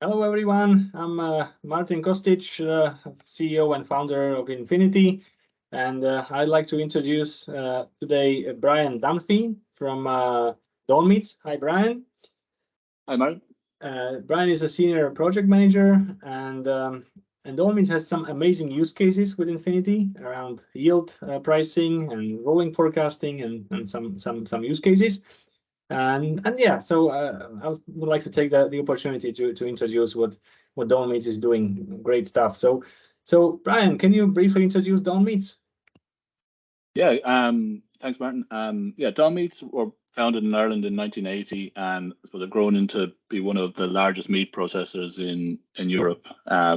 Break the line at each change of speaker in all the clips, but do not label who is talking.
Hello, everyone. I'm Martin Kostic, CEO and founder of Infinity. And I'd like to introduce today Brian Dunphy from Dawnmeats. Hi, Brian.
Hi, Martin.
Brian is a senior project manager, and Dawnmeats has some amazing use cases with Infinity around yield pricing and rolling forecasting and some use cases. And yeah, so I would like to take the opportunity to introduce what Dawnmeats is doing. Great stuff. So Brian, can you briefly introduce Dawnmeats?
Yeah, thanks, Martin. Yeah, Dawnmeats were founded in Ireland in 1980, and I suppose they've grown into be one of the largest meat processors in Europe,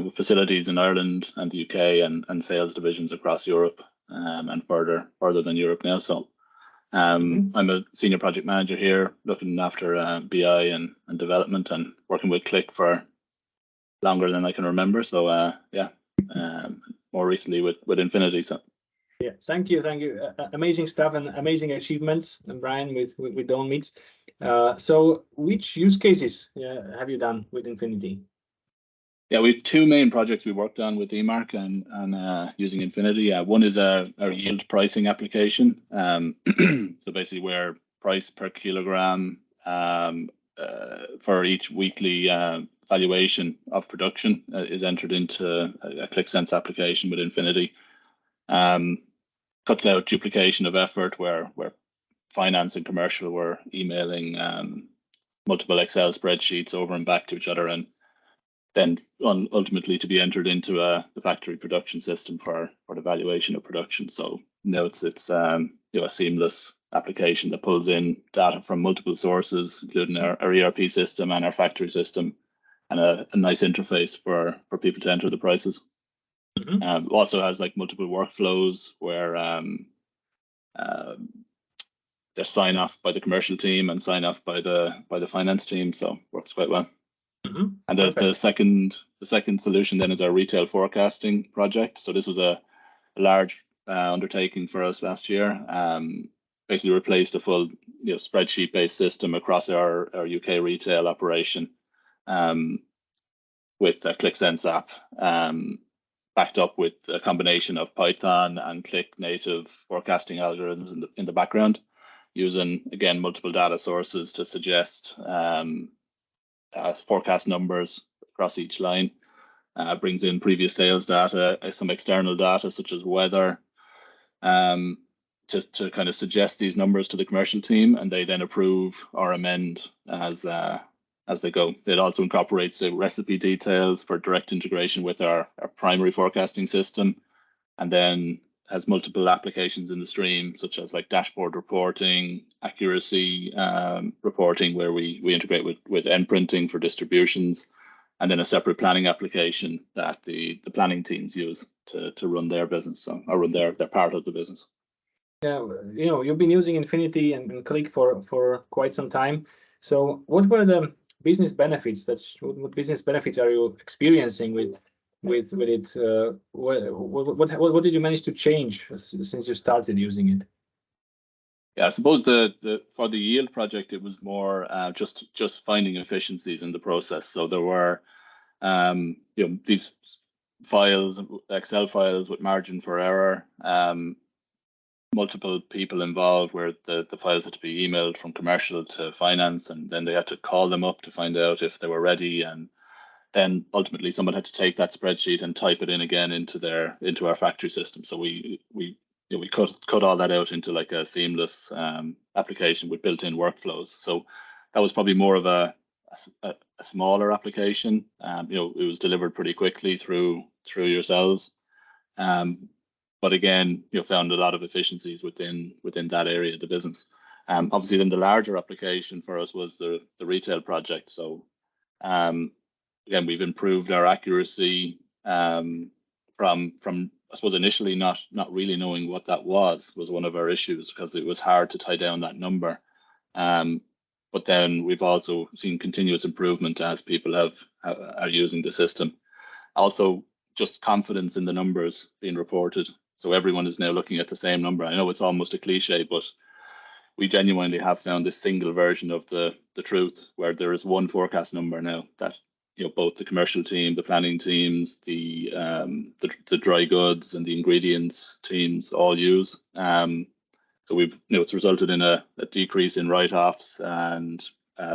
with facilities in Ireland and the UK and sales divisions across Europe, and further than Europe now. So I'm a senior project manager here, looking after BI and development, and working with Click for longer than I can remember. So yeah, more recently with Infinity. So.
Yeah, thank you. Amazing stuff and amazing achievements, Brian, with Dawnmeats. So which use cases have you done with Infinity?
Yeah, we have two main projects we worked on with eMark and using Infinity. One is our yield pricing application. So basically where price per kilogram for each weekly valuation of production is entered into a ClickSense application with Infinity. Cuts out duplication of effort where finance and commercial were emailing multiple Excel spreadsheets over and back to each other, and then ultimately to be entered into the factory production system for the valuation of production. So now it's a seamless application that pulls in data from multiple sources, including our ERP system and our factory system, and a nice interface for people to enter the prices. Also has like multiple workflows where they're sign off by the commercial team and sign off by the finance team, so works quite well. And the second solution then is our retail forecasting project. So this was a large undertaking for us last year. Basically replaced a full spreadsheet based system across our UK retail operation with a ClickSense app. Backed up with a combination of Python and Click native forecasting algorithms in the background, using again multiple data sources to suggest forecast numbers across each line. Brings in previous sales data, some external data such as weather, to kind of suggest these numbers to the commercial team, and they then approve or amend as they go. It also incorporates the recipe details for direct integration with our primary forecasting system, and then has multiple applications in the stream, such as like dashboard reporting, accuracy reporting, where we integrate with end printing for distributions, and then a separate planning application that the planning teams use to run their business, or run their part of the business.
Yeah, you've been using Infinity and Click for quite some time. So what were the business benefits? What business benefits are you experiencing with it? What did you manage to change since you started using it?
Yeah, I suppose for the yield project, it was more just finding efficiencies in the process. So there were these files, Excel files with margin for error, multiple people involved where the files had to be emailed from commercial to finance, and then they had to call them up to find out if they were ready, and then ultimately someone had to take that spreadsheet and type it in again into our factory system. So we cut all that out into like a seamless application with built-in workflows. So that was probably more of a smaller application. It was delivered pretty quickly through yourselves. But again, found a lot of efficiencies within that area of the business. Obviously, then the larger application for us was the retail project. So again, we've improved our accuracy from I suppose initially not really knowing what that was one of our issues, because it was hard to tie down that number. But then we've also seen continuous improvement as people are using the system. Also, just confidence in the numbers being reported. So everyone is now looking at the same number. I know it's almost a cliche, but we genuinely have found this single version of the truth, where there is one forecast number now that both the commercial team, the planning teams, the dry goods and the ingredients teams all use. So we've, it's resulted in a decrease in write-offs and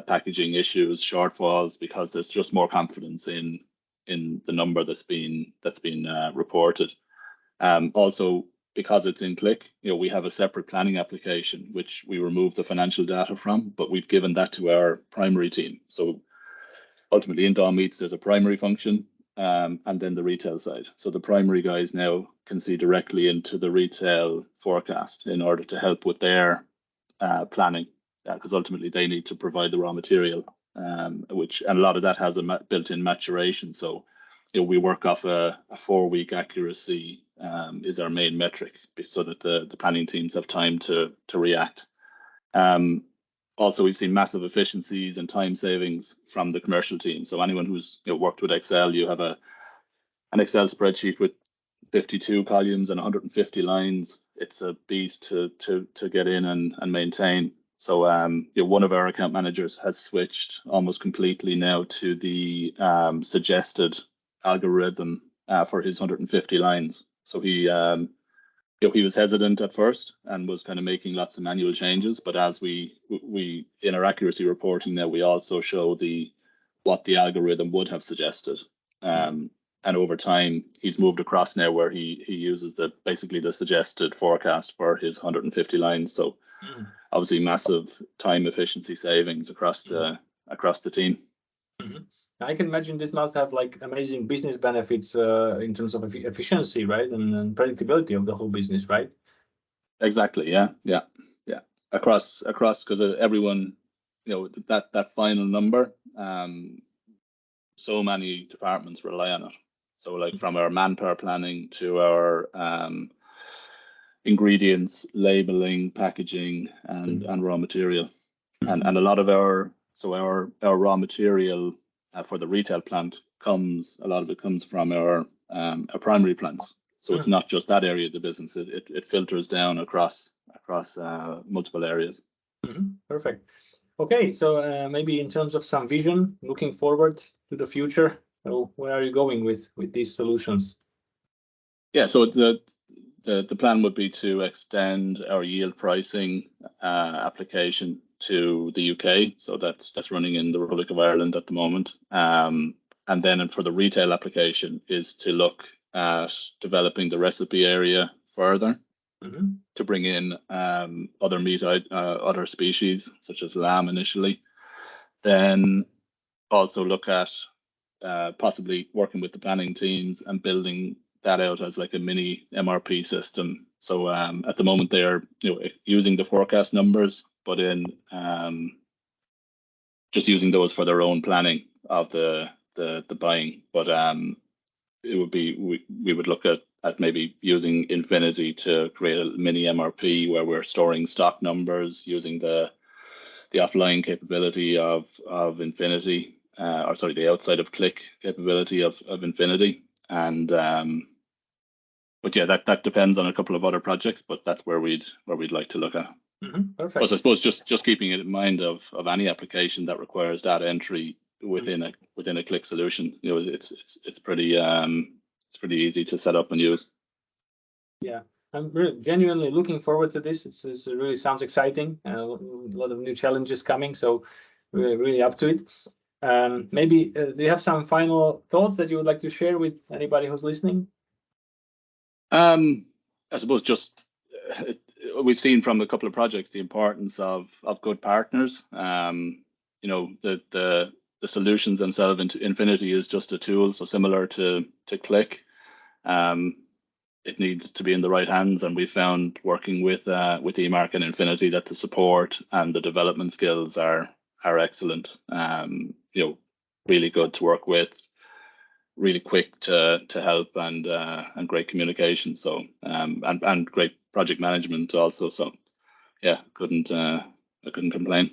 packaging issues, shortfalls, because there's just more confidence in the number that's been reported. Also, because it's in Qlik, we have a separate planning application which we remove the financial data from, but we've given that to our primary team. So ultimately in Dawn Meats there's a primary function and then the retail side. So the primary guys now can see directly into the retail forecast in order to help with their planning, because ultimately they need to provide the raw material, and a lot of that has a built-in maturation. So we work off a 4-week accuracy is our main metric, so that the planning teams have time to react. Also, we've seen massive efficiencies and time savings from the commercial team. So anyone who's worked with Excel, you have an Excel spreadsheet with 52 columns and 150 lines. It's a beast to get in and maintain. So one of our account managers has switched almost completely now to the suggested algorithm for his 150 lines. So he was hesitant at first and was kind of making lots of manual changes, but as we in our accuracy reporting now, we also show what the algorithm would have suggested. And over time, he's moved across now where he uses basically the suggested forecast for his 150 lines. So obviously massive time efficiency savings across the team.
I can imagine this must have like amazing business benefits in terms of efficiency, right, and predictability of the whole business, right?
Exactly. Yeah. Across, because everyone, that final number, so many departments rely on it. So like from our manpower planning to our ingredients, labeling, packaging, and raw material, and a lot of our raw material for the retail plant a lot of it comes from our primary plants. So it's not just that area of the business; it filters down across multiple areas.
Perfect. Okay, so maybe in terms of some vision, looking forward to the future, where are you going with these solutions?
Yeah, so the plan would be to extend our yield pricing application to the UK. So that's running in the Republic of Ireland at the moment. And then for the retail application is to look at developing the recipe area further to bring in other meat, other species such as lamb initially. Then also look at possibly working with the planning teams and building that out as like a mini MRP system. So at the moment they are using the forecast numbers, but in just using those for their own planning of the buying. But it would be we would look at maybe using Infinity to create a mini MRP where we're storing stock numbers using the offline capability of Infinity, or sorry, the outside of Qlik capability of Infinity. And but yeah, that depends on a couple of other projects, but that's where we'd like to look at.
Perfect.
But I suppose just keeping it in mind of any application that requires data entry within a Qlik solution, it's pretty easy to set up and use.
Yeah, I'm really genuinely looking forward to this. It really sounds exciting. A lot of new challenges coming, so we're really up to it. Maybe do you have some final thoughts that you would like to share with anybody who's listening?
I suppose just we've seen from a couple of projects the importance of good partners. The solutions themselves into Infinity is just a tool, so similar to Qlik. It needs to be in the right hands, and we found working with eMark and Infinity that the support and the development skills are excellent. Really good to work with, really quick to help, and great communication. So and great project management also. So yeah, I couldn't complain.